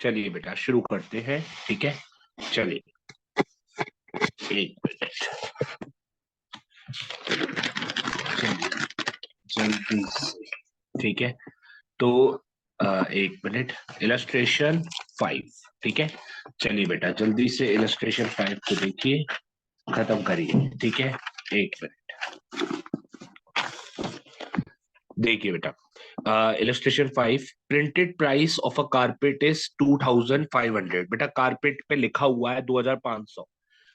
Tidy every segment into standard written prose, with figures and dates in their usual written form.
चलिए बेटा शुरू करते हैं। ठीक है, चलिए एक मिनट। चलिए जल्दी से। ठीक है, तो एक मिनट। इलस्ट्रेशन 5। ठीक है, चलिए बेटा जल्दी से इलस्ट्रेशन 5 को देखिए, खत्म करिए। ठीक है, एक मिनट। देखिए बेटा, illustration 5, printed price of a carpet is 2500। बेटा कारपेट पे लिखा हुआ है 2500।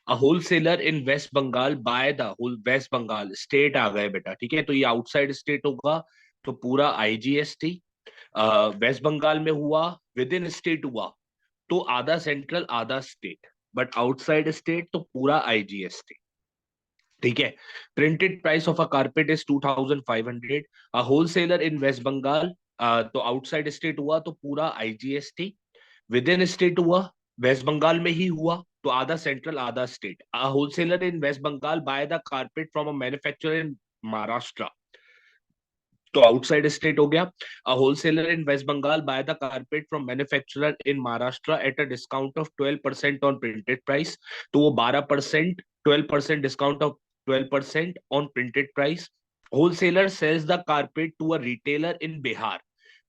A wholesaler in West Bengal buy the whole West Bengal state आ गए बेटा। ठीक है, तो ये आउटसाइड स्टेट होगा, तो पूरा आईजीएसटी। वेस्ट बंगाल में हुआ, विद इन स्टेट हुआ तो आधा सेंट्रल आधा स्टेट, बट आउटसाइड स्टेट तो पूरा आईजीएसटी। ठीक है, printed price of a carpet is 2500। A wholesaler in West Bengal, तो आउटसाइड स्टेट हुआ तो पूरा आईजीएसटी। विद इन स्टेट हुआ, वेस्ट बंगाल में ही हुआ तो आधा सेंट्रल आधा state. A wholesaler in West Bengal buy the carpet from a manufacturer in Maharashtra, तो आउटसाइड स्टेट हो गया। A wholesaler in West Bengal buy the carpet from manufacturer in Maharashtra at a discount off 12% on printed price, तो वो 12%, 12% discount off 12% on printed price. Wholesaler sells the carpet to a retailer in Bihar,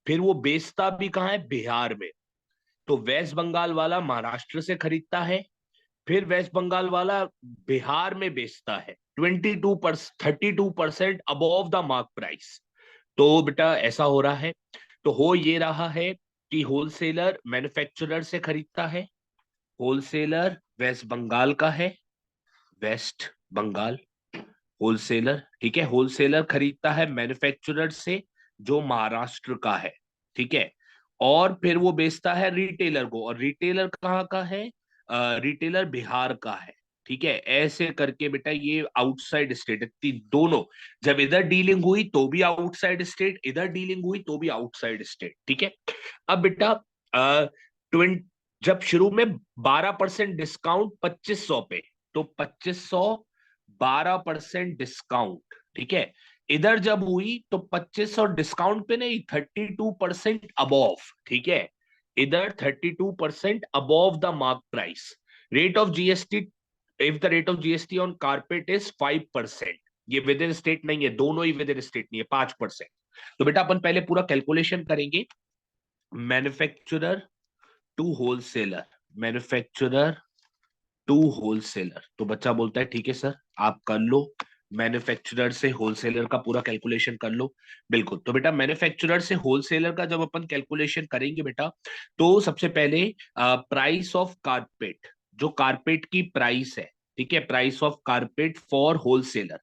फिर वो बेचता भी कहाँ है, बिहार में। तो वेस्ट बंगाल वाला महाराष्ट्र से खरीदता है, फिर वेस्ट बंगाल वाला बिहार में बेचता है 32% अबव द मार्क प्राइस। तो बेटा ऐसा हो रहा है, तो हो ये रहा है कि होलसेलर मैन्युफैक्चरर से खरीदता है। होलसेलर वेस्ट बंगाल का है, वेस्ट बंगाल होलसेलर। ठीक है, होलसेलर खरीदता है मैन्युफैक्चरर से जो महाराष्ट्र का है। ठीक है, और फिर वो बेचता है रिटेलर को, और रिटेलर कहाँ का है, रिटेलर बिहार का है। ठीक है, ऐसे करके बेटा ये आउटसाइड स्टेट है दोनों। जब इधर डीलिंग हुई तो भी आउटसाइड स्टेट, इधर डीलिंग हुई तो भी आउटसाइड स्टेट। ठीक है, अब बेटा ट्वेंट जब शुरू में 12% डिस्काउंट 2500 पे, तो 2500 12% डिस्काउंट। ठीक है, इधर जब हुई तो 2500 डिस्काउंट पे नहीं, 32% अबव। ठीक है, इधर 32% above the mark price. Rate of GST, if the rate of GST on carpet is 5%, ये विद इन स्टेट नहीं है, दोनों ही विद इन स्टेट नहीं है, 5%। तो बेटा अपन पहले पूरा कैलकुलेशन करेंगे। Manufacturer to wholesaler, manufacturer to wholesaler, तो बच्चा बोलता है ठीक है सर आप कर लो, मैन्युफैक्चरर से होलसेलर का पूरा कैलकुलेशन कर लो। बिल्कुल, तो बेटा मैन्युफैक्चरर से होलसेलर का जब अपन कैलकुलेशन करेंगे बेटा, तो सबसे पहले प्राइस ऑफ कारपेट, जो कारपेट की प्राइस है। ठीक है, price of carpet for wholesaler,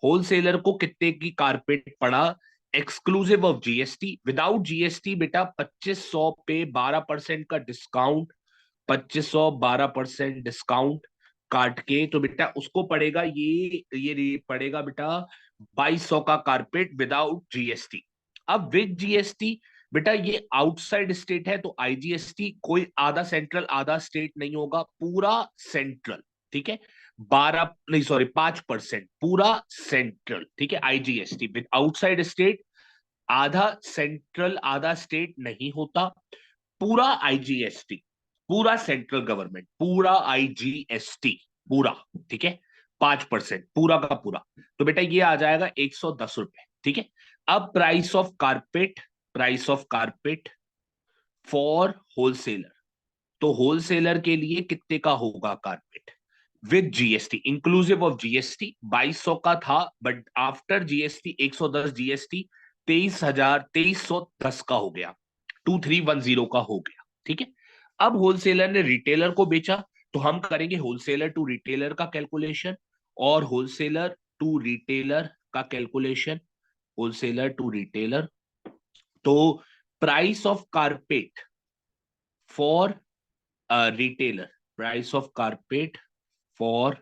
wholesaler को कितने की कारपेट पड़ा, exclusive of GST. Without GST बेटा 2500 पे 12% का डिस्काउंट, 2500 12% डिस्काउंट काट के, तो बेटा उसको पड़ेगा ये पड़ेगा बेटा 2200 का कारपेट विदाउट जीएसटी। अब विद जीएसटी बेटा ये आउटसाइड स्टेट है तो आईजीएसटी, कोई आधा सेंट्रल आधा स्टेट नहीं होगा, पूरा सेंट्रल। ठीक है, 12 नहीं सॉरी 5% पूरा सेंट्रल। ठीक है, आईजीएसटी विद आउटसाइड स्टेट, आधा सेंट्रल आधा स्टेट नहीं होता, पूरा आईजीएसटी, पूरा सेंट्रल गवर्नमेंट, पूरा आईजीएसटी पूरा। ठीक है, 5% पूरा का पूरा, तो बेटा ये आ जाएगा 110 रुपए। ठीक है, अब price of carpet, price of carpet for wholesaler, तो होलसेलर के लिए कितने का होगा carpet with GST, inclusive of GST 2200 का था, बट आफ्टर जीएसटी 110 जीएसटी 23,2310 का हो गया, 2310 का हो गया। ठीक है, अब होलसेलर ने रिटेलर को बेचा, तो हम करेंगे होलसेलर टू रिटेलर का कैलकुलेशन, और होलसेलर टू रिटेलर का कैलकुलेशन, होलसेलर टू रिटेलर। तो price of carpet for retailer, price of carpet for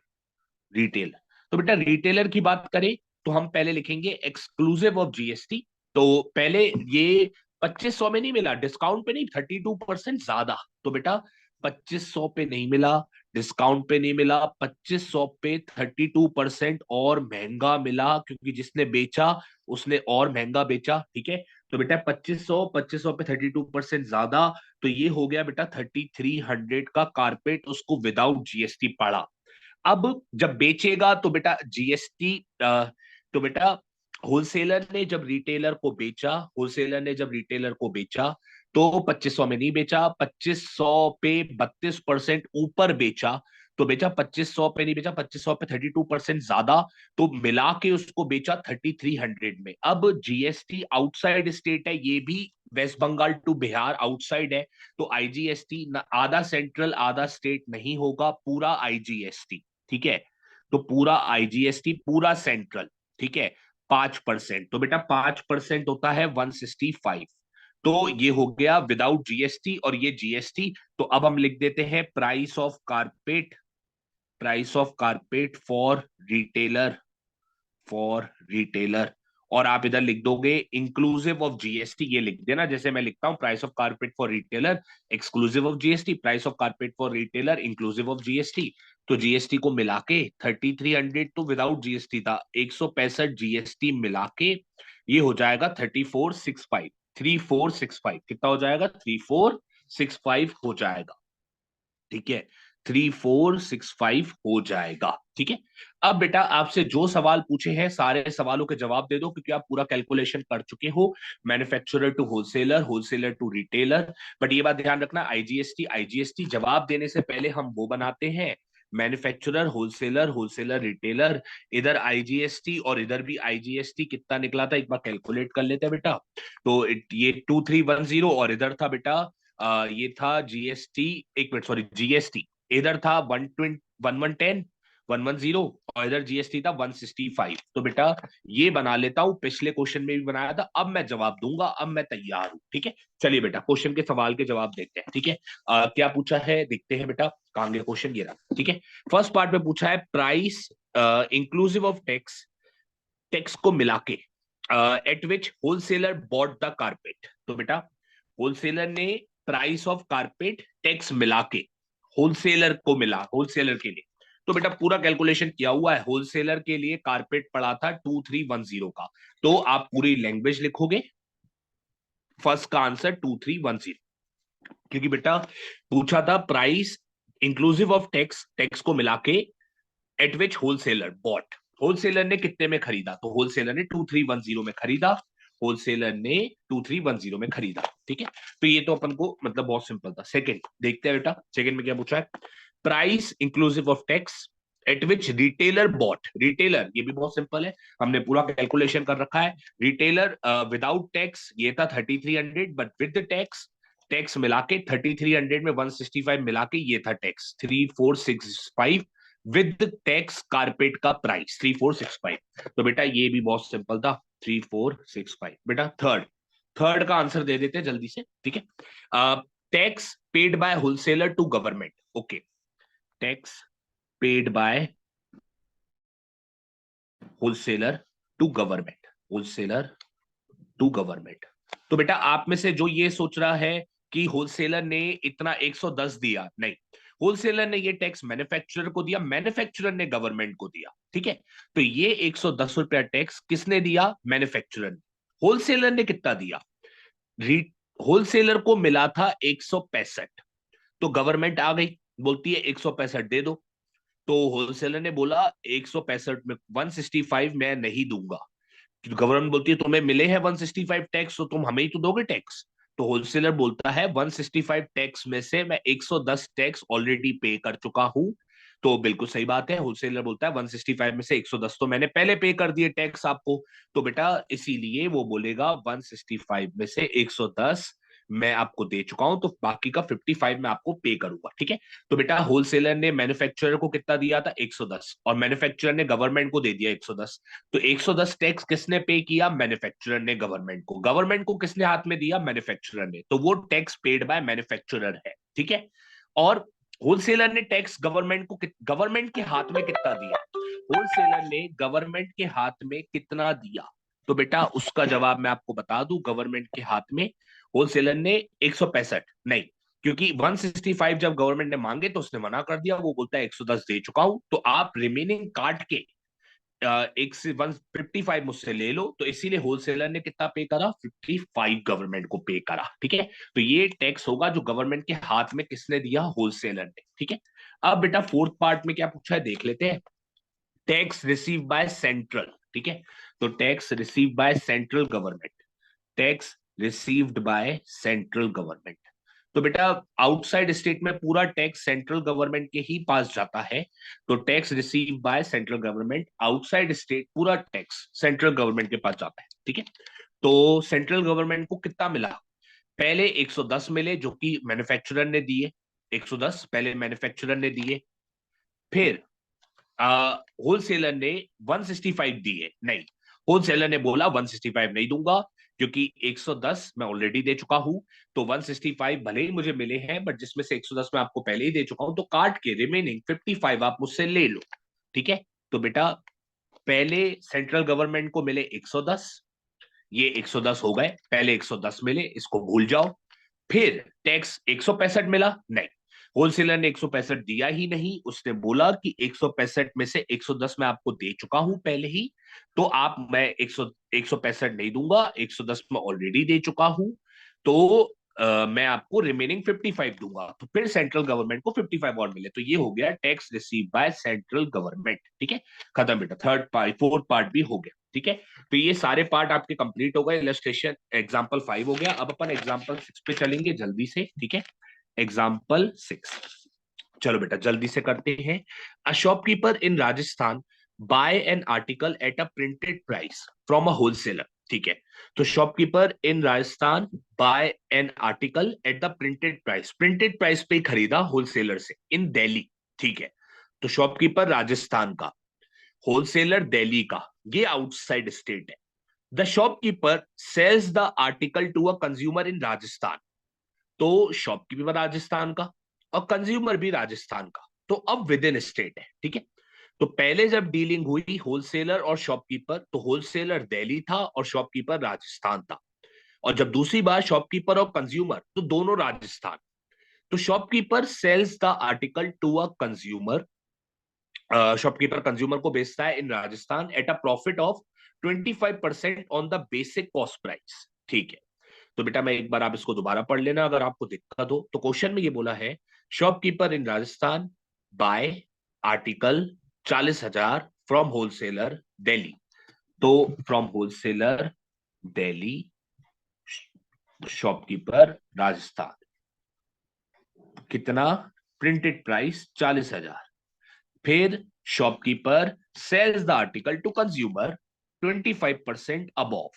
retailer, तो बेटा रिटेलर की बात करें तो हम पहले लिखेंगे एक्सक्लूसिव ऑफ जीएसटी। तो पहले ये 2500 में नहीं मिला, डिस्काउंट पे नहीं, 32% ज्यादा, तो बेटा 2500 पे नहीं मिला, डिस्काउंट पे नहीं मिला, 2500 पे 32% और महंगा मिला, क्योंकि जिसने बेचा उसने और महंगा बेचा। ठीक है, तो बेटा 2500 पे 32% ज्यादा, तो ये हो गया बेटा 3300 का कारपेट, उसको विदाउट जीएसटी पड़ा। अब जब बेचेगा तो बेटा जीएसटी, तो बेटा होलसेलर ने जब रिटेलर को बेचा, होलसेलर ने जब रिटेलर को बेचा तो 2500 में नहीं बेचा, 2500 पे 32% ऊपर बेचा। तो बेचा 2500 पे नहीं बेचा, 2500 पे 32% ज्यादा, तो मिला के उसको बेचा 3300 में। अब जीएसटी आउटसाइड स्टेट है, ये भी वेस्ट बंगाल टू बिहार आउटसाइड है, तो आईजीएसटी आधा सेंट्रल आधा स्टेट नहीं होगा, पूरा आईजीएसटी। ठीक है, तो पूरा आईजीएसटी पूरा सेंट्रल। ठीक है, 5%, तो बेटा 5% होता है 165। तो ये हो गया विदाउट जीएसटी और ये जीएसटी। तो अब हम लिख देते हैं price of carpet, price of carpet for retailer. और आप इधर लिख दोगे इंक्लूसिव ऑफ जीएसटी, ये लिख देना जैसे मैं लिखता हूं price of carpet for retailer exclusive of GST, price of carpet for retailer inclusive of GST. तो जीएसटी को मिला के 3300 तो विदाउट जीएसटी था, 165 जीएसटी मिला के ये हो जाएगा 3465। 3465 कितना हो जाएगा? 3465 हो जाएगा। ठीक है, 3465 हो जाएगा। ठीक है, अब बेटा आपसे जो सवाल पूछे हैं सारे सवालों के जवाब दे दो, क्योंकि आप पूरा कैलकुलेशन कर चुके हो, manufacturer to wholesaler, wholesaler to retailer. But ये बात ध्यान रखना, आईजीएसटी आईजीएसटी जवाब देने से पहले हम वो बनाते हैं मैन्युफैक्चरर, होलसेलर, होलसेलर, रिटेलर। इधर आईजीएसटी और इधर भी आईजीएसटी कितना निकला था एक बार कैलकुलेट कर लेते हैं बेटा। तो ये 2310 और इधर था बेटा ये था जीएसटी, एक मिनट सॉरी, जीएसटी इधर था 1110 110 और इधर जीएसटी था 165। तो बेटा ये बना लेता हूं, पिछले क्वेश्चन में भी बनाया था। अब मैं जवाब दूंगा, अब मैं तैयार हूं। ठीक है, चलिए बेटा क्वेश्चन के सवाल के जवाब देखते हैं। ठीक है, क्या पूछा है देखते हैं बेटा, कहां गया क्वेश्चन, ये रहा। ठीक है, फर्स्ट पार्ट में पूछा है price inclusive of tax, tax को मिला के at which wholesaler bought the carpet. तो बेटा होलसेलर ने प्राइस ऑफ कारपेट टैक्स मिला के होलसेलर को मिला, होलसेलर के लिए। तो बेटा पूरा कैलकुलेशन किया हुआ है, होलसेलर के लिए कारपेट पड़ा था 2310 का। तो आप पूरी लैंग्वेज लिखोगे, फर्स्ट का आंसर 2310, क्योंकि बेटा पूछा था price inclusive of tax, tax को मिला के at which wholesaler bought, wholesaler ने कितने में खरीदा, तो होलसेलर ने 2310 में खरीदा, होलसेलर ने 2310 में खरीदा। ठीक है, तो ये तो अपन को मतलब बहुत सिंपल था। सेकंड देखते हैं बेटा, सेकंड में क्या पूछा है, price inclusive of tax at which retailer bought, retailer ये भी बहुत सिंपल है, हमने पूरा कैलकुलेशन कर रखा है। रिटेलर विदाउट टैक्स ये था 3300, बट विद टैक्स, टैक्स मिला के 3300 में 165 मिला के ये था टैक्स 3465, विद टैक्स कारपेट का प्राइस 3465। तो बेटा ये भी बहुत सिंपल था 3465। बेटा थर्ड, थर्ड का आंसर दे देते हैं जल्दी से। ठीक है, tax paid by wholesaler to government. Okay, tax paid by wholesaler to government, wholesaler to government. तो बेटा आप में से जो ये सोच रहा है कि होलसेलर ने इतना 110 दिया, नहीं, होलसेलर ने ये टैक्स मैन्युफैक्चरर को दिया, मैन्युफैक्चरर ने गवर्नमेंट को दिया। ठीक है, तो ये 110 रुपया टैक्स किसने दिया? मैन्युफैक्चरर ने। होलसेलर ने कितना दिया? होलसेलर को मिला था 165, तो गवर्नमेंट आ गई बोलती है 165 दे दो। तो होलसेलर ने बोला 165 में 165 मैं नहीं दूंगा। गवर्नमेंट बोलती है तुम्हें मिले हैं 165 टैक्स, तो तुम हमें ही तो दोगे टैक्स। तो होलसेलर बोलता है 165 टैक्स में से मैं 110 टैक्स ऑलरेडी पे कर चुका हूं। तो बिल्कुल सही बात है, होलसेलर बोलता है 165 में से 110 तो मैंने पहले पे कर दिए टैक्स आपको। तो बेटा इसीलिए वो बोलेगा 165 में से 110 मैं आपको दे चुका हूं, तो बाकी का 55 मैं आपको पे करूंगा। ठीक है, तो बेटा होलसेलर ने मैन्युफैक्चरर को कितना दिया था? 110, और मैन्युफैक्चरर ने गवर्नमेंट को दे दिया 110। तो 110 टैक्स किसने पे किया? मैन्युफैक्चरर ने गवर्नमेंट को। गवर्नमेंट को किसने हाथ में दिया? मैन्युफैक्चरर ने। तो वो टैक्स पेड बाय मैन्युफैक्चरर है। ठीक है, और होलसेलर ने टैक्स गवर्नमेंट को, गवर्नमेंट के हाथ में कितना दिया? होलसेलर ने गवर्नमेंट के हाथ में कितना दिया? तो बेटा उसका जवाब मैं आपको बता दूं, गवर्नमेंट के हाथ में होलसेलर ने 165 नहीं, क्योंकि 165 जब गवर्नमेंट ने मांगे तो उसने मना कर दिया, वो बोलता है 110 दे चुका हूं। तो आप रिमेनिंग काट के एक से 155 मुझसे ले लो, तो इसीलिए होलसेलर ने कितना पे करा, 55 गवर्नमेंट को पे करा। ठीक है, तो ये टैक्स होगा जो गवर्नमेंट के हाथ में किसने दिया, होलसेलर ने। ठीक है, अब बेटा फोर्थ पार्ट में क्या पूछा है देख लेते हैं। Tax receive by central. ठीक है, तो tax receive by central government, tax received by central government. तो बेटा आउटसाइड स्टेट में पूरा टैक्स सेंट्रल गवर्नमेंट के ही पास जाता है, तो tax receive by central government, outside state पूरा टैक्स सेंट्रल गवर्नमेंट के पास जाता है। ठीक है, तो सेंट्रल गवर्नमेंट को कितना मिला, पहले 110 मिले जो कि मैन्युफैक्चरर ने दिए, 110 पहले मैन्युफैक्चरर ने दिए, फिर होलसेलर ने 165 दिए, नहीं, होलसेलर ने बोला 165 नहीं दूंगा क्योंकि 110 मैं ऑलरेडी दे चुका हूं, तो 165 भले ही मुझे मिले हैं बट जिसमें से 110 मैं आपको पहले ही दे चुका हूं, तो काट के रिमेनिंग 55 आप मुझसे ले लो। ठीक है, तो बेटा पहले सेंट्रल गवर्नमेंट को मिले 110, ये 110 हो गए, पहले 110 मिले, इसको भूल जाओ। फिर टैक्स 165 मिला, नहीं, होलसेलर ने 165 दिया ही नहीं, उसने बोला कि 165 में से 110 मैं आपको दे चुका हूं पहले ही, तो आप मैं 165 नहीं दूंगा, 110 मैं ऑलरेडी दे चुका हूं, तो मैं आपको रिमेनिंग 55 दूंगा, तो फिर सेंट्रल गवर्नमेंट को 55 और मिले, तो ये हो गया tax receive by central government. ठीक है, खत्म बेटा, थर्ड पार्ट फोर्थ पार्ट भी हो गया। ठीक है, तो ये सारे पार्ट आपके कंप्लीट हो गए, इलस्ट्रेशन एग्जांपल 5 हो गया, अब अपन एग्जांपल 6 पे चलेंगे जल्दी से। ठीक है, एग्जाम्पल 6, चलो बेटा जल्दी से करते हैं। A shopkeeper in Rajasthan buy an article at a printed price from a wholesaler. ठीक है, तो shopkeeper in Rajasthan buy an article at the printed price पे खरीदा होलसेलर से इन दिल्ली। ठीक है, तो शॉपकीपर राजस्थान का, होलसेलर दिल्ली का, ये आउटसाइड स्टेट है। The shopkeeper sells the article to a consumer in Rajasthan, तो शॉपकीपर राजस्थान का और कंज्यूमर भी राजस्थान का, तो अब विद इन स्टेट है। ठीक है, तो पहले जब डीलिंग हुई होलसेलर और शॉपकीपर, तो होलसेलर दिल्ली था और शॉपकीपर राजस्थान था, और जब दूसरी बार शॉपकीपर और कंज्यूमर, तो दोनों राजस्थान। तो shopkeeper sells the article to a consumer, shopkeeper consumer को बेचता है in Rajasthan at a profit of 25% on the basic cost price. ठीक है, तो बेटा मैं एक बार आप इसको दोबारा पढ़ लेना अगर आपको दिक्कत हो, तो क्वेश्चन में ये बोला है shopkeeper in Rajasthan buy article 40,000 from wholesaler Delhi, तो from wholesaler Delhi shopkeeper Rajasthan, कितना, प्रिंटेड प्राइस 40,000, फिर shopkeeper sells the article to consumer 25% above,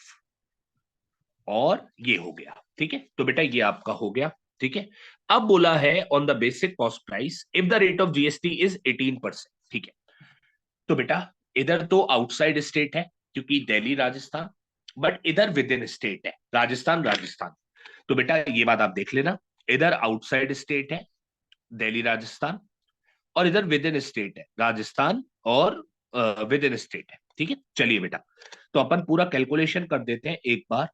और ये हो गया। ठीक है, तो बेटा ये आपका हो गया। ठीक है, अब बोला है on the basic cost price if the rate of GST is 18%। ठीक है, तो बेटा इधर तो आउटसाइड स्टेट है क्योंकि दिल्ली राजस्थान, बट इधर विद इन स्टेट है, राजस्थान राजस्थान। तो बेटा ये बात आप देख लेना, इधर आउटसाइड स्टेट है दिल्ली राजस्थान, और इधर विद इन स्टेट है राजस्थान, और विद इन स्टेट है। ठीक है, चलिए बेटा, तो अपन पूरा कैलकुलेशन कर देते हैं एक बार।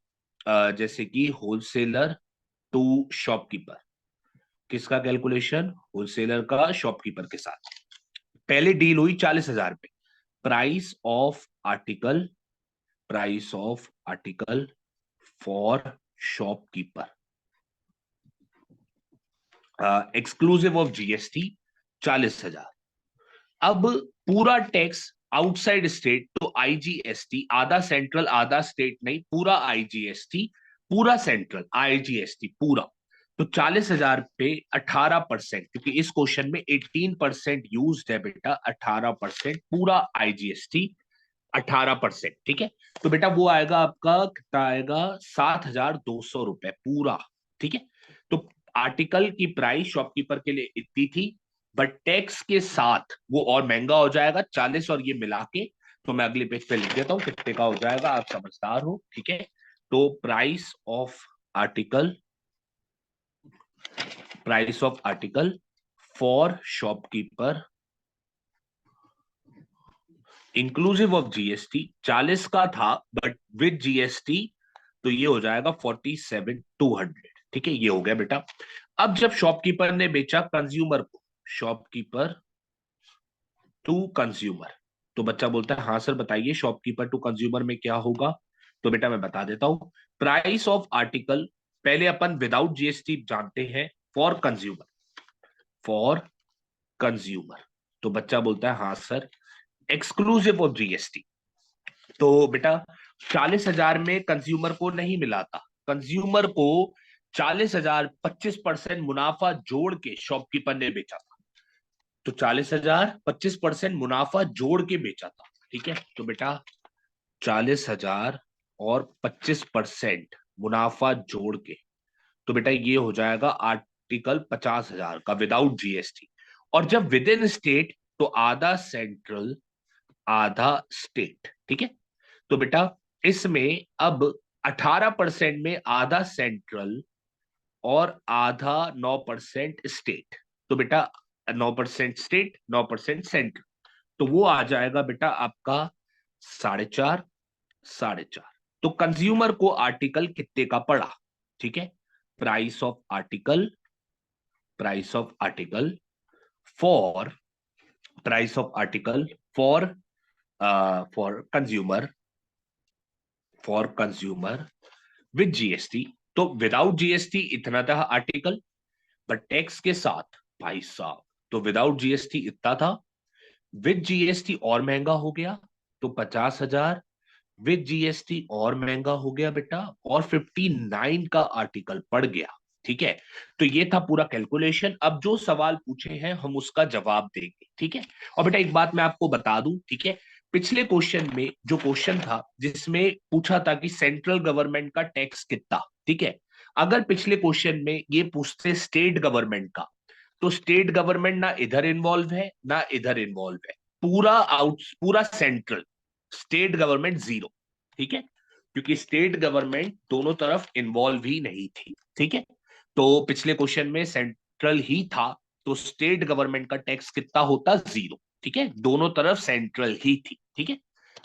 जैसे कि होलसेलर टू शॉपकीपर, किसका कैलकुलेशन, होलसेलर का शॉपकीपर के साथ। पहले डील हुई 40,000 पे, price of article, price of article for shopkeeper exclusive of GST 40,000। अब पूरा टैक्स आउटसाइड स्टेट, तो आईजीएसटी, आधा सेंट्रल आधा स्टेट नहीं, पूरा आईजीएसटी, पूरा सेंट्रल आईजीएसटी पूरा, तो 40,000 पे 18%, क्योंकि इस क्वेश्चन में 18% यूज है बेटा, 18% पूरा आईजीएसटी 18%। ठीक है, तो बेटा वो आएगा आपका कितना आएगा, 7,200 रुपए पूरा। ठीक है, तो आर्टिकल की प्राइस शॉपकीपर के लिए इतनी थी, बट टैक्स के साथ वो और महंगा हो जाएगा 40 और ये मिला के, तो मैं अगले पेज पे लिख देता हूं कितने का हो जाएगा, आप समझदार हो। ठीक है, तो article price of article for shopkeeper inclusive of GST 40 का था, बट विद जीएसटी तो ये हो जाएगा 47,200। ठीक है, ये हो गया बेटा। अब जब शॉपकीपर ने बेचा कंज्यूमर को, शॉपकीपर टू कंज्यूमर, तो बच्चा बोलता है हाँ सर बताइए शॉपकीपर टू कंज्यूमर में क्या होगा। तो बेटा मैं बता देता हूँ, प्राइस ऑफ आर्टिकल पहले अपन विदाउट जीएसटी जानते हैं, फॉर कंज्यूमर, फॉर कंज्यूमर। तो बच्चा बोलता है हाँ सर एक्सक्लूसिव ऑफ जीएसटी। तो बेटा 40,000 में कंज्यूमर को नहीं मिला था, कंज्यूमर को 40,000 25% मुनाफा जोड़ के शॉपकीपर ने बेचा था। तो 40,000 25% मुनाफा जोड़ के बेचा था, ठीक है। तो बेटा 40,000 और 25% मुनाफा जोड़ के, तो बेटा ये हो जाएगा आर्टिकल 50,000 का विदाउट जीएसटी। और जब विद इन स्टेट तो आधा सेंट्रल आधा स्टेट, ठीक है। तो बेटा इसमें अब 18% में आधा सेंट्रल और आधा 9% स्टेट। तो बेटा 9% स्टेट 9% सेंट्रल, तो वो आ जाएगा बेटा आपका 4.5 4.5। तो कंज्यूमर को आर्टिकल कितने का पड़ा, ठीक है। Price of article, price of article for, price of article for for consumer, for consumer with GST. तो विदाउट जीएसटी इतना था आर्टिकल, बट टैक्स के साथ भाई साहब, तो विदाउट जीएसटी इतना था, विद जीएसटी और महंगा हो गया तो 50,000, विद जीएसटी और महंगा हो गया बेटा और 59 का आर्टिकल पड़ गया, ठीक है। तो ये था पूरा कैलकुलेशन। अब जो सवाल पूछे हैं हम उसका जवाब देंगे, ठीक है। और बेटा एक बात मैं आपको बता दूं, ठीक है, पिछले क्वेश्चन में जो क्वेश्चन था जिसमें पूछा था कि सेंट्रल गवर्नमेंट का टैक्स कितना, ठीक है, अगर पिछले क्वेश्चन में ये पूछते स्टेट गवर्नमेंट का, तो स्टेट गवर्नमेंट ना इधर इन्वॉल्व है ना इधर इन्वॉल्व है, पूरा आउट पूरा सेंट्रल, स्टेट गवर्नमेंट जीरो, ठीक है, क्योंकि स्टेट गवर्नमेंट दोनों तरफ इन्वॉल्व ही नहीं थी, ठीक है। तो पिछले क्वेश्चन में सेंट्रल ही था, तो स्टेट गवर्नमेंट का टैक्स कितना होता, जीरो, ठीक है, दोनों तरफ सेंट्रल ही थी, ठीक है।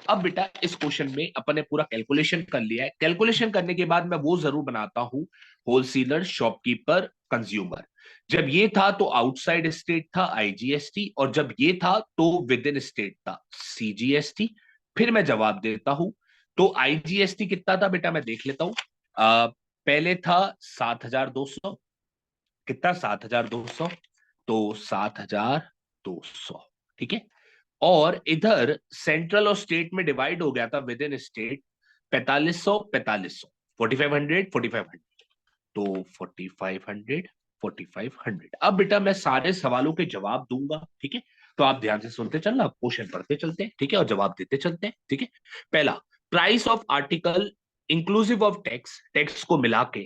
अब बेटा इस क्वेश्चन में अपन ने पूरा कैलकुलेशन कर लिया है, कैलकुलेशन करने के बाद मैं वो जरूर बनाता हूं, होलसेलर शॉपकीपर कंज्यूमर। जब ये था तो आउटसाइड स्टेट था आईजीएसटी, और जब ये था तो विद इन स्टेट था सीजीएसटी। फिर मैं जवाब देता हूं, तो आईजीएसटी कितना था बेटा मैं देख लेता हूं। पहले था 7,200, कितना 7,200, तो 7,200, ठीक है। और इधर सेंट्रल और स्टेट में डिवाइड हो गया था विद इन स्टेट 4500 4500, 4500 4500, तो 4500 4500। अब बेटा मैं सारे सवालों के जवाब दूंगा, ठीक है। तो आप ध्यान से सुनते चलना, क्वेश्चन पढ़ते चलते हैं, ठीक है, और जवाब देते चलते हैं, ठीक है। पहला, price of article inclusive of tax, tax को मिला के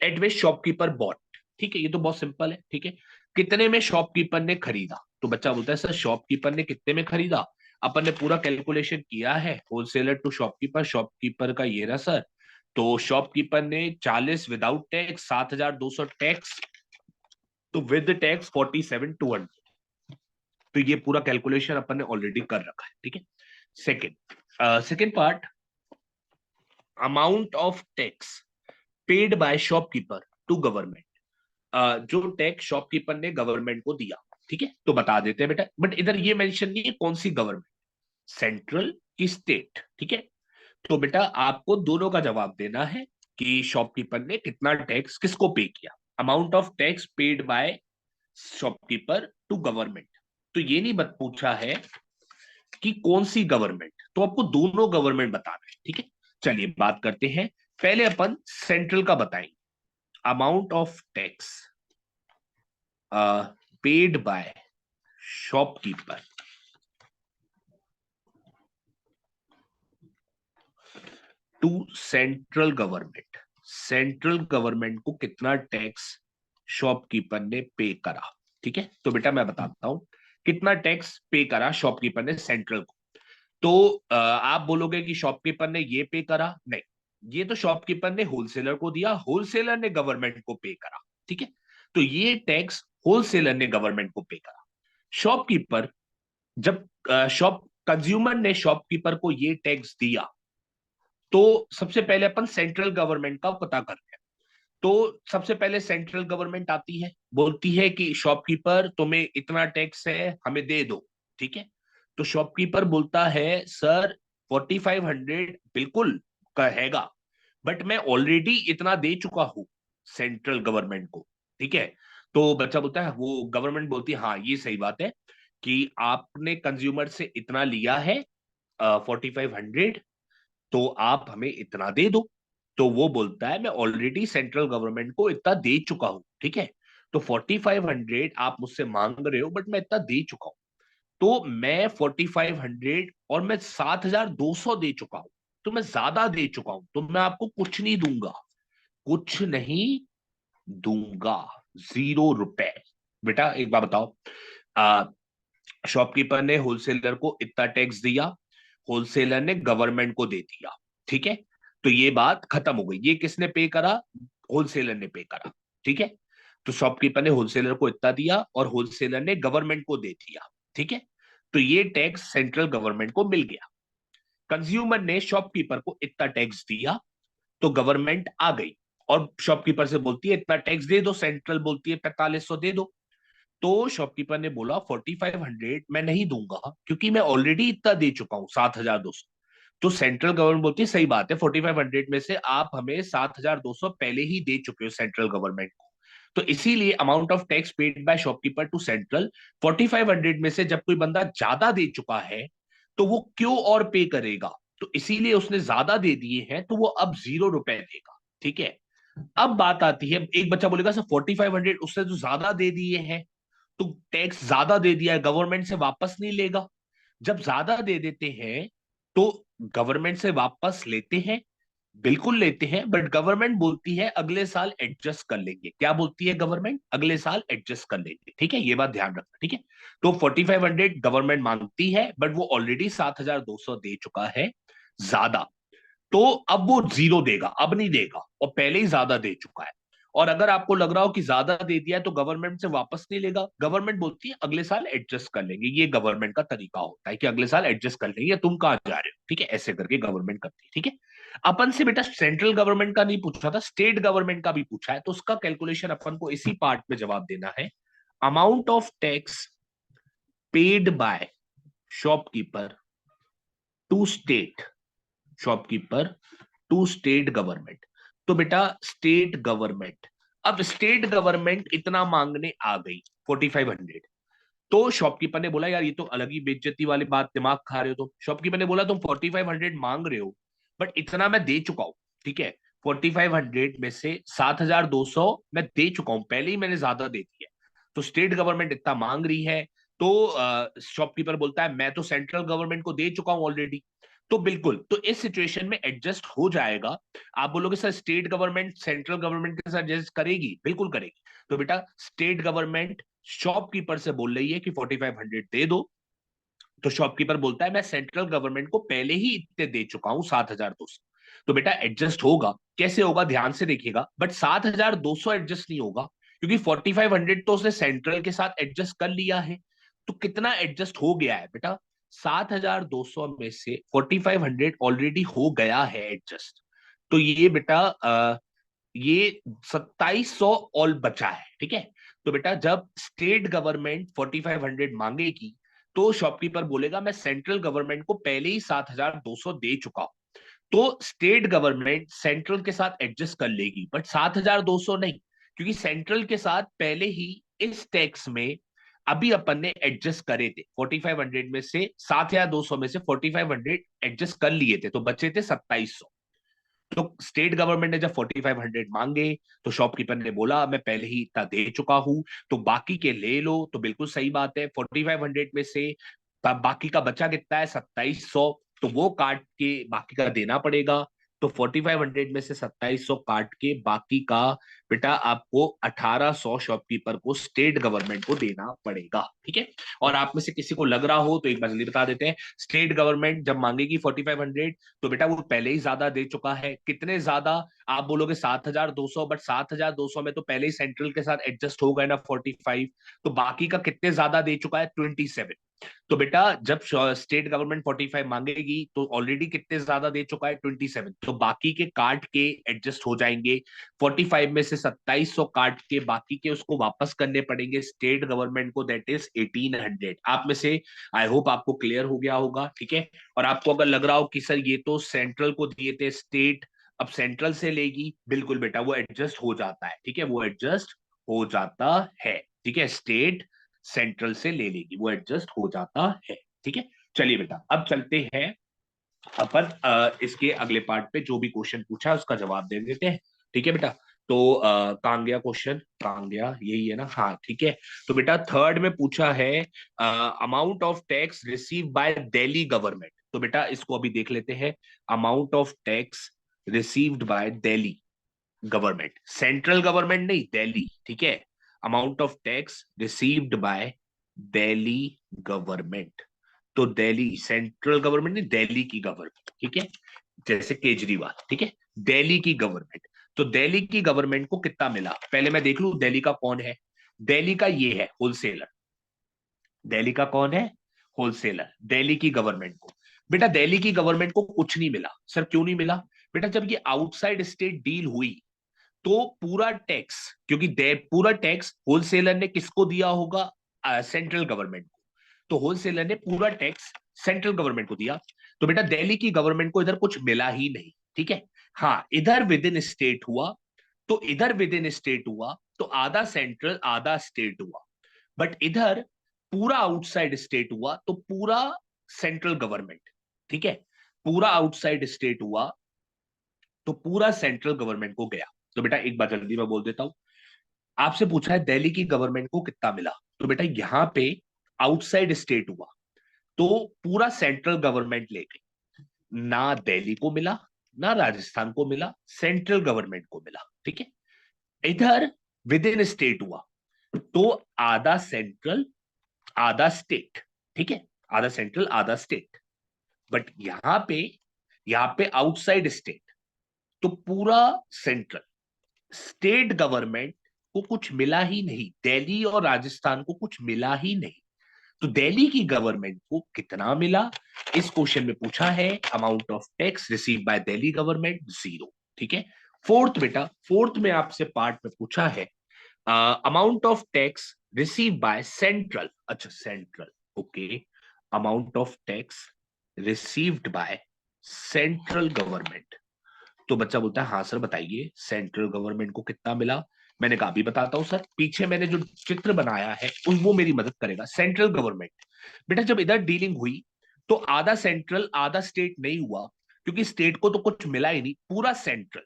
एट विच शॉपकीपर बॉट, ठीक है, ये तो बहुत सिंपल है, ठीक है। कितने में शॉपकीपर ने खरीदा, तो बच्चा बोलता है सर शॉपकीपर ने कितने में खरीदा। अपन ने पूरा कैलकुलेशन किया है, होलसेलर टू शॉपकीपर, शॉपकीपर का ये रहा सर। तो शॉपकीपर ने 40 विदाउट टैक्स, 7,200 टैक्स, तो विद टैक्स 47,200। तो ये पूरा कैलकुलेशन अपन ने ऑलरेडी कर रखा है, ठीक है। Second part, amount of tax paid by shopkeeper to government, जो टैक्स शॉपकीपर ने गवर्नमेंट को दिया, ठीक है, तो बता देते हैं बेटा। बट इधर ये मेंशन नहीं है कौन सी गवर्नमेंट, सेंट्रल की स्टेट, ठीक है। तो बेटा आपको दोनों का जवाब देना है कि शॉपकीपर ने कितना टैक्स किसको पे किया, amount of tax paid by shopkeeper to government. तो ये नहीं बत पूछा है कि कौन सी गवर्नमेंट, तो आपको दोनों गवर्नमेंट बताना है, ठीक है। चलिए बात करते हैं, पहले अपन सेंट्रल का बताएंगे, amount of tax paid by shopkeeper to central government, central government को कितना टैक्स शॉपकीपर ने पे करा, ठीक है। तो बेटा मैं बताता हूं कितना टैक्स पे करा शॉपकीपर ने सेंट्रल को। तो आप बोलोगे कि शॉपकीपर ने ये पे करा, नहीं, ये तो शॉपकीपर ने होलसेलर को दिया, होलसेलर ने गवर्नमेंट को पे करा, ठीक है। तो ये टैक्स होलसेलर ने गवर्नमेंट को पे करा। शॉपकीपर, जब शॉप कंज्यूमर ने शॉपकीपर को ये टैक्स दिया, तो सबसे पहले अपन सेंट्रल गवर्नमेंट का पता करते हैं। तो सबसे पहले सेंट्रल गवर्नमेंट आती है, बोलती है कि शॉपकीपर तुम्हें इतना टैक्स है हमें दे दो, ठीक है। तो शॉपकीपर बोलता है सर 4500 बिल्कुल कहेगा, बट मैं ऑलरेडी इतना दे चुका हूं सेंट्रल गवर्नमेंट को, ठीक है। तो बच्चा बोलता है, वो गवर्नमेंट बोलती है हाँ ये सही बात है कि आपने कंज्यूमर से इतना लिया है 4500, तो आप हमें इतना दे दो। तो वो बोलता है मैं ऑलरेडी सेंट्रल गवर्नमेंट को इतना दे चुका हूं, ठीक है। तो 4500 आप मुझसे मांग रहे हो, बट मैं इतना दे चुका हूं। तो मैं 4500 और मैं 7200 दे चुका हूं, तो मैं ज्यादा दे चुका हूं, तो मैं आपको कुछ नहीं दूंगा, कुछ नहीं दूंगा, 0 रुपए। बेटा एक बात बताओ, शॉपकीपर ने होलसेलर को इतना टैक्स दिया, होलसेलर ने गवर्नमेंट को दे दिया, ठीक है। तो ये बात खत्म हो गई। ये किसने पे करा? होलसेलर ने पे करा, ठीक है। तो शॉपकीपर ने होलसेलर को इतना दिया और होलसेलर ने गवर्नमेंट को दे दिया, ठीक है। तो ये टैक्स सेंट्रल गवर्नमेंट को मिल गया। कंज्यूमर ने शॉपकीपर को इतना टैक्स दिया, तो गवर्नमेंट आ गई और शॉपकीपर से बोलती है इतना टैक्स दे दो, सेंट्रल बोलती है 4500 दे दो। तो शॉपकीपर ने बोला 4500 मैं नहीं दूंगा, क्योंकि मैं ऑलरेडी इतना दे चुका हूं 7200। तो सेंट्रल गवर्नमेंट बोलती है सही बात है, 4500 में से आप हमें 7200 पहले ही दे चुके हो सेंट्रल गवर्नमेंट को। तो इसीलिए amount of tax paid by shopkeeper to central 4500 में से जब कोई बंदा ज्यादा दे चुका है तो वो क्यों और पे करेगा। तो इसीलिए उसने ज्यादा दे दिए हैं, तो वो अब 0 रुपए देगा, ठीक है। अब बात आती है, एक बच्चा बोलेगा सर 4500 उससे तो ज्यादा दे दिए हैं, तो टैक्स ज्यादा दे दिया है, गवर्नमेंट से वापस नहीं लेगा। जब ज्यादा दे देते हैं तो गवर्नमेंट से वापस लेते हैं, बिल्कुल लेते हैं, बट गवर्नमेंट बोलती है अगले साल एडजस्ट कर लेंगे। क्या बोलती है गवर्नमेंट? अगले साल एडजस्ट कर लेंगे, ठीक है। ये बात ध्यान रखना, ठीक है। तो 4500 गवर्नमेंट मांगती है, बट वो ऑलरेडी 7200 दे चुका है ज्यादा। तो अब वो 0 देगा, अब नहीं देगा, और पहले ही ज्यादा दे चुका है। और अगर आपको लग रहा हो कि ज्यादा दे दिया है तो गवर्नमेंट से वापस नहीं लेगा, गवर्नमेंट बोलती है अगले साल एडजस्ट कर लेंगे। ये गवर्नमेंट का तरीका होता है कि अगले साल एडजस्ट कर लेंगे, तुम कहां जा रहे हो, ठीक है। ऐसे करके गवर्नमेंट करती है, ठीक है। अपन से बेटा सेंट्रल गवर्नमेंट का नहीं पूछा था, स्टेट गवर्नमेंट का भी पूछा है, तो उसका कैलकुलेशन अपन को इसी पार्ट में जवाब देना है। Amount of tax paid by shopkeeper to state, shopkeeper to state government. तो बेटा स्टेट गवर्नमेंट, अब स्टेट गवर्नमेंट इतना मांगने आ गई 4500। तो शॉपकीपर ने बोला यार ये तो अलग ही बेइज्जती वाली बात, दिमाग खा रहे हो। तो शॉपकीपर ने बोला तुम 4500 मांग रहे हो, बट इतना मैं दे चुका हूं, ठीक है। 4500 में से 7200 मैं दे चुका हूं, पहले ही मैंने ज्यादा दे दिया। तो स्टेट गवर्नमेंट इतना मांग रही है, तो शॉपकीपर बोलता है मैं तो सेंट्रल गवर्नमेंट को दे चुका हूं ऑलरेडी। तो बिल्कुल, तो इस सिचुएशन में एडजस्ट हो जाएगा। आप बोलोगे sir state government central government के साथ एडजस्ट करेगी? बिल्कुल करेगी। तो बेटा स्टेट गवर्नमेंट शॉपकीपर से बोल रही है कि 4500 दे दो। तो शॉपकीपर बोलता है मैं सेंट्रल गवर्नमेंट को पहले ही इतने दे चुका हूं 7200। तो बेटा एडजस्ट होगा, कैसे होगा ध्यान से देखिएगा। बट 7200 एडजस्ट नहीं होगा, क्योंकि 4500 तो उसने सेंट्रल के साथ एडजस्ट कर लिया है। तो कितना एडजस्ट हो गया है बेटा? 7200 में से 4500 ऑलरेडी हो गया है एडजस्ट। तो ये बेटा ये 2700 ऑल बचा है, ठीक है। तो बेटा जब स्टेट गवर्नमेंट 4500 मांगेगी, तो शॉपकीपर बोलेगा मैं सेंट्रल गवर्नमेंट को पहले ही 7200 दे चुका हूं। तो स्टेट गवर्नमेंट सेंट्रल के साथ एडजस्ट कर लेगी, बट 7200 नहीं, क्योंकि सेंट्रल के साथ पहले ही इस टैक्स में अभी अपन ने एडजस्ट करे थे। 4500 में से 7200 में से 4500 एडजस्ट कर लिए थे, तो बचे थे 2700। तो स्टेट गवर्नमेंट ने जब 4500 मांगे, तो शॉपकीपर ने बोला मैं पहले ही इतना दे चुका हूं, तो बाकी के ले लो। तो बिल्कुल सही बात है, 4500 में से बाकी का बचा कितना है? 2700। तो वो काट के बाकी का देना पड़ेगा। तो 4500 में से 2700 काट के बाकी का बेटा आपको 1800 शॉपकीपर को स्टेट गवर्नमेंट को देना पड़ेगा, ठीक है। और आप में से किसी को लग रहा हो तो एक बार जल्दी बता देते हैं, स्टेट गवर्नमेंट जब मांगेगी 4500, तो बेटा वो पहले ही ज्यादा दे चुका है। कितने ज्यादा? आप बोलोगे 7200, बट 7200 में तो पहले ही सेंट्रल के साथ एडजस्ट हो गए ना 45। तो बाकी का कितने ज्यादा दे चुका है? 27। तो बेटा जब स्टेट गवर्नमेंट 45 मांगेगी तो ऑलरेडी कितने ज्यादा दे चुका है, 27, तो बाकी के काट के एडजस्ट हो जाएंगे। 45 में से 2700 काट के बाकी के उसको वापस करने पड़ेंगे स्टेट गवर्नमेंट को, दैट इज 1800। आप में से आई होप आपको क्लियर हो गया होगा, ठीक है। और आपको अगर लग रहा हो कि सर ये तो सेंट्रल को दिए थे, स्टेट अब सेंट्रल से लेगी, बिल्कुल बेटा वो एडजस्ट हो जाता है, ठीक है, वो एडजस्ट हो जाता है, ठीक है, स्टेट सेंट्रल से ले लेगी, वो एडजस्ट हो जाता है, ठीक है। चलिए बेटा अब चलते हैं अपन इसके अगले पार्ट पे, जो भी क्वेश्चन पूछा है उसका जवाब दे देते हैं, ठीक है बेटा। तो कहाँ गया क्वेश्चन, कहाँ गया, यही है ना, हाँ ठीक है। तो बेटा थर्ड में पूछा है amount of tax receive bye Delhi government. तो बेटा इसको अभी देख लेते हैं, amount of tax received bye Delhi government, central government नहीं, दिल्ली, ठीक है। Amount of tax received bye Delhi government, तो दिल्ली सेंट्रल गवर्नमेंट नहीं, दिल्ली की गवर्नमेंट, ठीक है, जैसे केजरीवाल, ठीक है, दिल्ली की गवर्नमेंट। तो दिल्ली की गवर्नमेंट को कितना मिला, पहले मैं देख लूं दिल्ली का कौन है। दिल्ली का ये है होलसेलर, दिल्ली का कौन है, होलसेलर, दिल्ली की गवर्नमेंट को। बेटा दिल्ली की गवर्नमेंट को कुछ नहीं मिला, सर क्यों नहीं मिला, बेटा जब ये आउटसाइड स्टेट डील हुई तो पूरा टैक्स, क्योंकि पूरा टैक्स होलसेलर ने किसको दिया होगा, सेंट्रल गवर्नमेंट को, तो होलसेलर ने पूरा टैक्स सेंट्रल गवर्नमेंट को दिया। तो बेटा दिल्ली की गवर्नमेंट को इधर कुछ मिला ही नहीं, ठीक है। हाँ इधर विद इन स्टेट हुआ, तो इधर विद इन स्टेट हुआ तो आधा सेंट्रल आधा स्टेट हुआ, बट इधर पूरा आउटसाइड स्टेट हुआ तो पूरा सेंट्रल गवर्नमेंट, ठीक है, पूरा आउटसाइड स्टेट हुआ तो पूरा सेंट्रल गवर्नमेंट को गया। तो बेटा एक बार जल्दी मैं बोल देता हूं, आपसे पूछा है दिल्ली की गवर्नमेंट को कितना मिला, तो बेटा यहां पे आउटसाइड स्टेट हुआ तो पूरा सेंट्रल गवर्नमेंट ले गई, ना दिल्ली को मिला ना राजस्थान को मिला, सेंट्रल गवर्नमेंट को मिला, ठीक है। इधर विद इन स्टेट हुआ तो आधा सेंट्रल आधा स्टेट, ठीक है, आधा सेंट्रल आधा स्टेट, बट यहां पे आउटसाइड स्टेट तो पूरा सेंट्रल, स्टेट गवर्नमेंट को कुछ मिला ही नहीं, दिल्ली और राजस्थान को कुछ मिला ही नहीं, तो दिल्ली की गवर्नमेंट को कितना मिला, इस क्वेश्चन में पूछा है amount of tax receive bye Delhi government, zero, ठीक है। फोर्थ बेटा, फोर्थ में आपसे पार्ट में पूछा है amount of tax receive by central, अच्छा central, okay, amount of tax received by central government. तो बच्चा बोलता है हाँ सर बताइए सेंट्रल गवर्नमेंट को कितना मिला, मैंने कहा अभी बताता हूं सर, पीछे मैंने जो चित्र बनाया है वो मेरी मदद करेगा। सेंट्रल गवर्नमेंट, बेटा जब इधर डीलिंग हुई तो आधा सेंट्रल आधा स्टेट नहीं हुआ, क्योंकि स्टेट को तो कुछ मिला ही नहीं, पूरा सेंट्रल,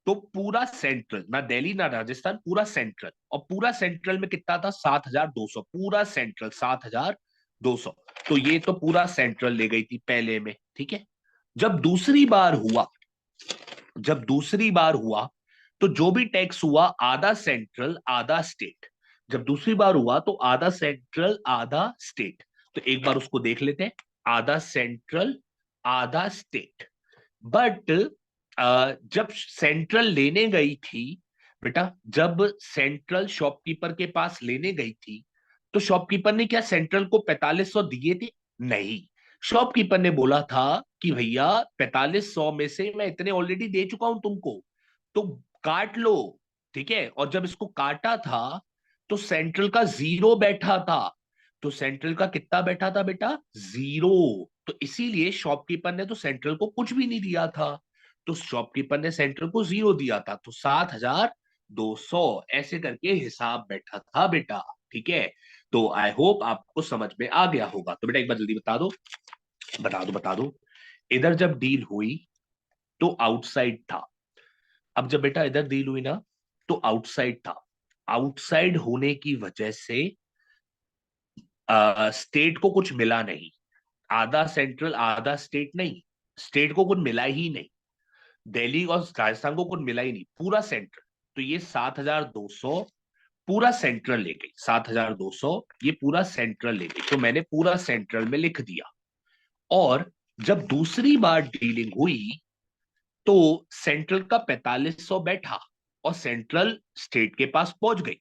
तो पूरा सेंट्रल, ना दिल्ली ना राजस्थान, पूरा सेंट्रल, और पूरा सेंट्रल में कितना था, 7200, पूरा सेंट्रल 7200, तो ये तो पूरा सेंट्रल ले गई थी पहले में, ठीक है। जब दूसरी बार हुआ, जब दूसरी बार हुआ तो जो भी टैक्स हुआ आधा सेंट्रल आधा स्टेट, जब दूसरी बार हुआ तो आधा सेंट्रल आधा स्टेट, तो एक बार उसको देख लेते हैं, आधा सेंट्रल आधा स्टेट, बट जब सेंट्रल लेने गई थी, बेटा जब सेंट्रल शॉपकीपर के पास लेने गई थी तो शॉपकीपर ने क्या सेंट्रल को 4500 दिए थे, नहीं, शॉपकीपर ने बोला था कि भैया 4500 में से मैं इतने ऑलरेडी दे चुका हूं तुमको, तो काट लो, ठीक है। और जब इसको काटा था तो सेंट्रल का जीरो बैठा था, तो सेंट्रल का कितना बैठा था बेटा, जीरो, तो इसीलिए शॉपकीपर ने तो सेंट्रल को कुछ भी नहीं दिया था, तो शॉपकीपर ने सेंट्रल को जीरो दिया था, तो 7200 ऐसे करके हिसाब बैठा था बेटा, ठीक है। तो आई होप आपको समझ में आ गया होगा। तो बेटा एक बार जल्दी बता दो, बता दो, इधर जब डील हुई तो आउटसाइड था, अब जब बेटा इधर डील हुई ना तो आउटसाइड था, आउटसाइड होने की वजह से स्टेट को कुछ मिला नहीं, आधा सेंट्रल आधा स्टेट नहीं, स्टेट को कुछ मिला ही नहीं, दिल्ली और राजस्थान को कुछ मिला ही नहीं, पूरा सेंट्रल, तो ये 7200 पूरा सेंट्रल ले गई, 7200 ये पूरा सेंट्रल ले गई, तो मैंने पूरा सेंट्रल में लिख दिया। और जब दूसरी बार डीलिंग हुई तो सेंट्रल का 4500 बैठा और सेंट्रल स्टेट के पास पहुंच गई,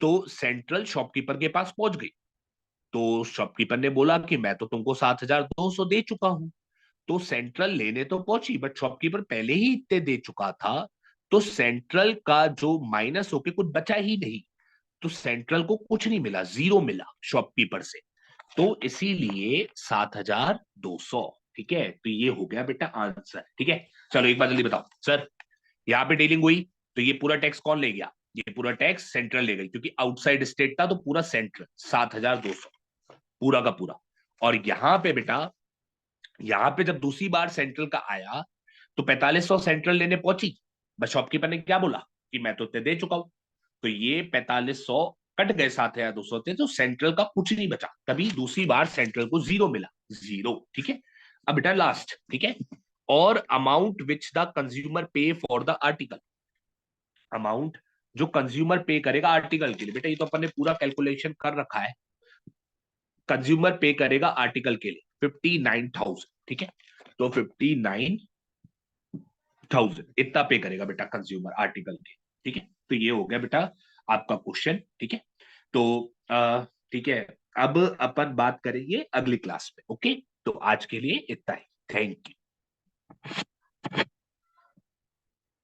तो सेंट्रल शॉपकीपर के पास पहुंच गई, तो शॉपकीपर ने बोला कि मैं तो तुमको 7,200 दे चुका हूं। तो सेंट्रल लेने तो पहुंची, बट शॉपकीपर पहले ही इतने दे चुका था, तो सेंट्रल का जो माइनस होके कुछ बचा ही नहीं, तो सेंट्रल को कुछ नहीं मिला, जीरो मिला शॉपकीपर से। तो इसीलिए 7,200। ठीक है, तो ये हो गया बेटा आंसर। ठीक है, चलो एक बार जल्दी बताओ सर, यहाँ पे डीलिंग हुई तो ये पूरा टैक्स कौन ले गया? ये पूरा टैक्स सेंट्रल ले गई, क्योंकि आउटसाइड स्टेट था तो पूरा सेंट्रल 7,200 पूरा का पूरा। और यहाँ पे बेटा, यहाँ पे जब दूसरी बार सेंट्रल का आया तो 4,500 सेंट्रल लेने पहुंची, बस शॉपकीपर ने क्या बोला कि मैं तो इतने दे चुका हूं। तो ये 4,500 कट गए 7,200 थे, तो सेंट्रल का कुछ नहीं बचा, तभी दूसरी बार सेंट्रल को जीरो मिला, जीरो। ठीक है, अब बेटा लास्ट। ठीक है, और अमाउंट विच द कंज्यूमर पे फॉर द आर्टिकल, अमाउंट जो कंज्यूमर पे करेगा आर्टिकल के लिए, बेटा ये तो अपन ने पूरा कैलकुलेशन कर रखा है। कंज्यूमर पे करेगा आर्टिकल के लिए 59,000। ठीक है, तो 59,000 इतना पे करेगा बेटा कंज्यूमर आर्टिकल के। ठीक है, तो ये हो गया बेटा आपका क्वेश्चन। ठीक है, तो ठीक है, अब अपन बात करेंगे अगली क्लास में। ओके, तो आज के लिए इतना ही। Thank you.